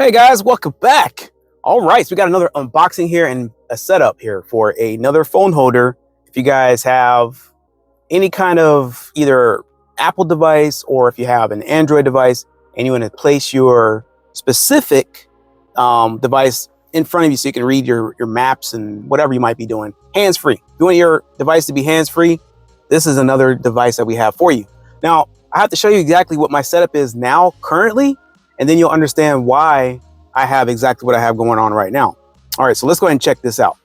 Hey guys, welcome back. All right, so we got another unboxing here and a setup here for another phone holder. If you guys have any kind of either Apple device or if you have an Android device and you want to place your specific device in front of you so you can read your maps and whatever you might be doing hands-free. If you want your device to be hands-free, this is another device that we have for you. Now, I have to show you exactly what my setup is now currently, and then you'll understand why I have exactly what I have going on right now. All right, so let's go ahead and check this out.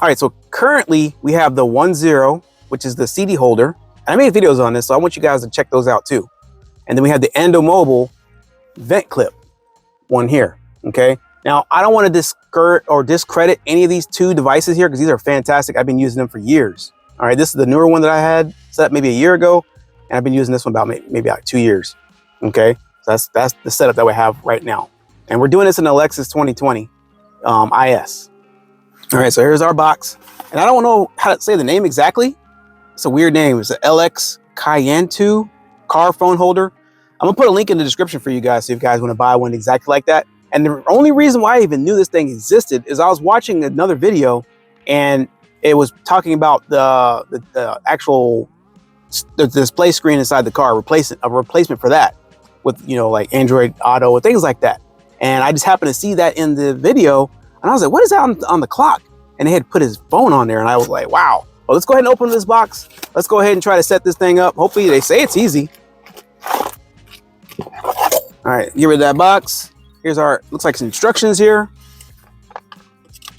All right, so currently we have the 1.0, which is the CD holder. And I made videos on this, so I want you guys to check those out too. And then we have the Endo Mobile vent clip one here, okay? Now, I don't want to discredit any of these two devices here because these are fantastic. I've been using them for years. All right, this is the newer one that I had set up maybe a year ago, and I've been using this one about maybe about 2 years, okay? So that's the setup that we have right now. And we're doing this in the Lexus 2020 IS. All right, so here's our box. And I don't know how to say the name exactly. It's a weird name. It's the LXKYANTEUE car phone holder. I'm gonna put a link in the description for you guys so if you guys want to buy one exactly like that. And the only reason why I even knew this thing existed is I was watching another video and it was talking about the actual display screen inside the car, a replacement for that with, you know, like Android Auto and things like that. And I just happened to see that in the video and I was like, what is that on the clock? And they had put his phone on there and I was like, wow. Well, let's go ahead and open this box. Let's go ahead and try to set this thing up. Hopefully they say it's easy. All right, get rid of that box. Here's our, looks like some instructions here.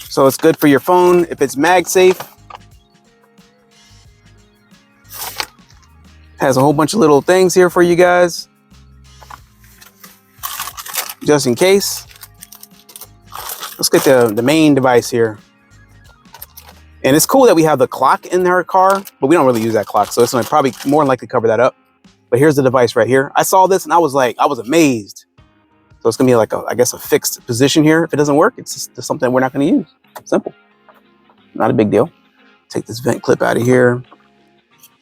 So it's good for your phone if it's MagSafe. Has a whole bunch of little things here for you guys, just in case. Let's get the main device here. And it's cool that we have the clock in our car, but we don't really use that clock. So it's gonna probably more than likely cover that up. But here's the device right here. I saw this and I was amazed. So it's gonna be like I guess a fixed position here. If it doesn't work, it's just something we're not gonna use. Simple, not a big deal. Take this vent clip out of here.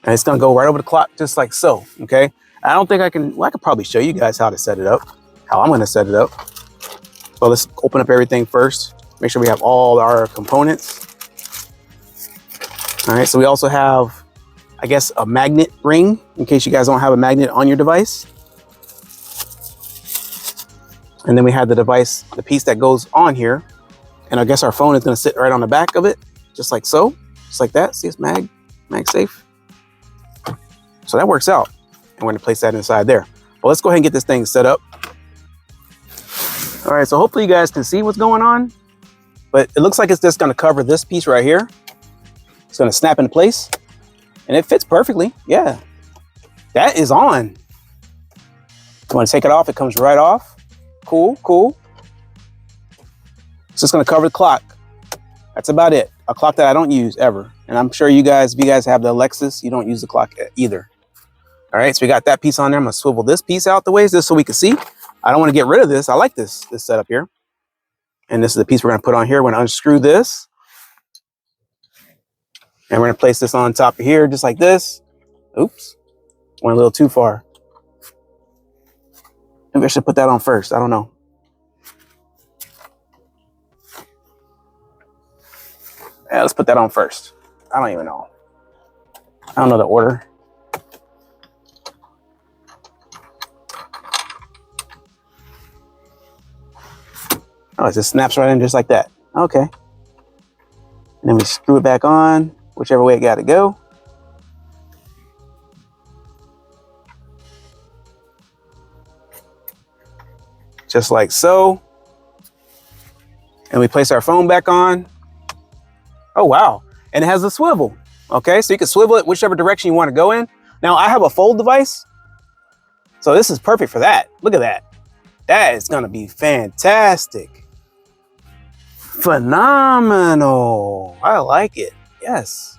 And it's gonna go right over the clock, just like so, okay? I don't think I can, well, I could probably show you guys how to set it up, how I'm gonna set it up. So let's open up everything first. Make sure we have all our components. All right, so we also have, I guess, a magnet ring in case you guys don't have a magnet on your device. And then we have the device, the piece that goes on here. And I guess our phone is gonna sit right on the back of it, just like so, just like that. See, it's MagSafe. So that works out. And we're gonna place that inside there. Well, let's go ahead and get this thing set up. All right, so hopefully you guys can see what's going on, but it looks like it's just gonna cover this piece right here. It's gonna snap into place and it fits perfectly. Yeah, that is on. You wanna take it off, it comes right off. Cool, cool. It's just gonna cover the clock. That's about it. A clock that I don't use ever. And I'm sure you guys, if you guys have the Lexus, you don't use the clock either. All right, so we got that piece on there. I'm gonna swivel this piece out the way just so we can see. I don't wanna get rid of this. I like this setup here. And this is the piece we're gonna put on here. We're gonna unscrew this. And we're gonna place this on top of here, just like this. Oops, went a little too far. Maybe I should put that on first, I don't know. Yeah, let's put that on first. I don't even know. I don't know the order. Oh, it just snaps right in just like that. Okay. And then we screw it back on, whichever way it got to go. Just like so. And we place our phone back on. Oh, wow. And it has a swivel. Okay, so you can swivel it whichever direction you want to go in. Now, I have a fold device, so this is perfect for that. Look at that. That is going to be fantastic. Phenomenal. I like it. Yes.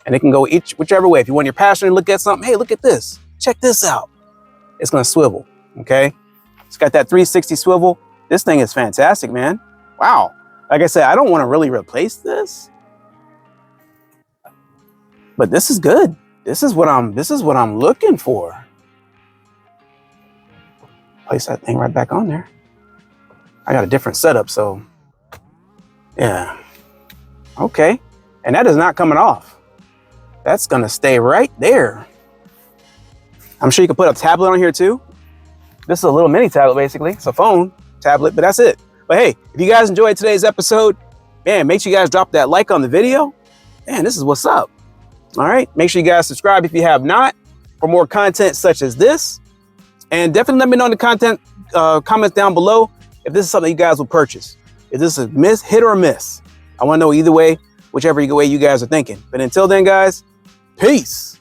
And it can go whichever way. If you want your passenger to look at something, hey, look at this. Check this out. It's going to swivel. Okay. It's got that 360 swivel. This thing is fantastic, man. Wow. Like I said, I don't want to really replace this, but this is good. This is what I'm looking for. Place that thing right back on there. I got a different setup, so yeah. Okay, and that is not coming off. That's gonna stay right there. I'm sure you can put a tablet on here too. This is a little mini tablet, basically. It's a phone tablet, but that's it. But hey, if you guys enjoyed today's episode, man, make sure you guys drop that like on the video. Man, this is what's up. All right, make sure you guys subscribe if you have not for more content such as this. And definitely let me know in the comments down below if this is something you guys will purchase. Is this a hit or a miss? I want to know either way, whichever way you guys are thinking. But until then, guys, peace.